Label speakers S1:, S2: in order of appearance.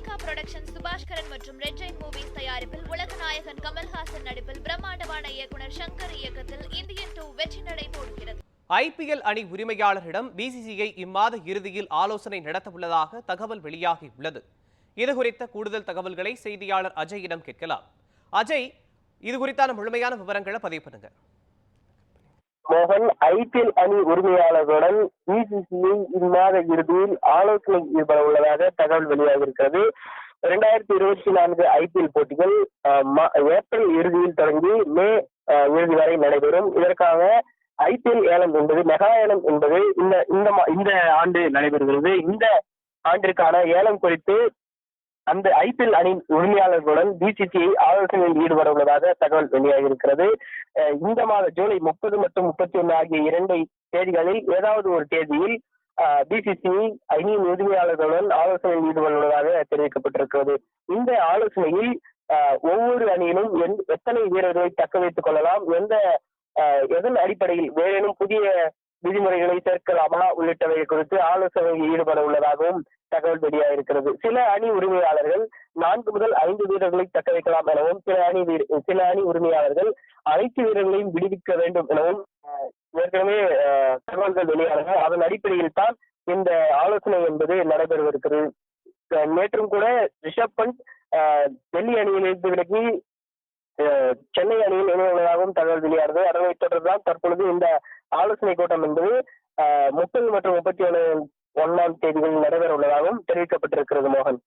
S1: Lyca production Subaskaran மற்றும் red Jain movies தயாரிப்பில் உலக நாயகன் கமல்ஹாசன் நடிப்பில் பிரம்மாண்டமான இயக்குனர் சங்கர் இயக்கத்தில் இந்தியன் 2 வெற்றி நடை போடுகிறது.
S2: IPL அணி உரிமையாளரிடம் BCCI இம்மாத இறுதியில் ஆலோசனை நடத்தவுள்ளதாக தகவல் வெளியாகியுள்ளது. இதுகுறித்த கூடுதல் தகவல்களை செய்தியாளர் அஜயிடம் கேட்கலாம். அஜய், இது குறித்தான முழுமையான விவரங்களை பதிவு பண்ணுங்க.
S3: மோகன், IPL அணி உரிமையாளர்களுடன் BCCI இம்மாத இறுதியில் ஆலோசனை ஈடுபட உள்ளதாக தகவல் வெளியாகியிருக்கிறது. 2024 IPL போட்டிகள் ஏப்ரல் இறுதியில் தொடங்கி மே இறுதி வரை நடைபெறும். இதற்காக IPL ஏலம் என்பது மெகா ஏலம் என்பது இந்த ஆண்டு நடைபெறுகிறது. இந்த ஆண்டிற்கான ஏலம் குறித்து அந்த IPL அணி உரிமையாளர்களுடன் BCCI ஆலோசனையில் ஈடுபட உள்ளதாக தகவல் வெளியாகியிருக்கிறது. இந்த மாத ஜூலை 30 மற்றும் 31 ஆகிய 2 தேதிகளில் ஏதாவது ஒரு தேதியில் BCCI அணியின் உரிமையாளர்களுடன் ஆலோசனையில் ஈடுபட உள்ளதாக தெரிவிக்கப்பட்டிருக்கிறது. இந்த ஆலோசனையில் ஒவ்வொரு அணியிலும் எத்தனை வீரர்களை தக்க வைத்துக் கொள்ளலாம், எதன் அடிப்படையில் வேறேனும் புதிய விதிமுறைகளை சேர்க்கலாமா உள்ளிட்டவை குறித்து ஆலோசனையில் ஈடுபட உள்ளதாகவும் தகவல் வெளியாகிருக்கிறது. சில அணி உரிமையாளர்கள் 4 முதல் 5 வீரர்களை தக்க வைக்கலாம் எனவும், சில அணி உரிமையாளர்கள் அனைத்து வீரர்களையும் விடுவிக்க வேண்டும் எனவும் ஏற்கனவே தகவல்கள் வெளியானது. அதன் அடிப்படையில் தான் இந்த ஆலோசனை என்பது நடைபெறவிருக்கிறது. நேற்றும் கூட ரிஷப் பண்ட் டெல்லி அணியிலிருந்து விலகி சென்னை அணியில் இணையுள்ளதாகவும் தகவல் வெளியானது. அதனைத் தொடர்ந்துதான் தற்பொழுது இந்த ஆலோசனை கூட்டம் என்பது 30 மற்றும் 31 தேதிகளில் நடைபெற உள்ளதாகவும் தெரிவிக்கப்பட்டிருக்கிறது. மோகன்.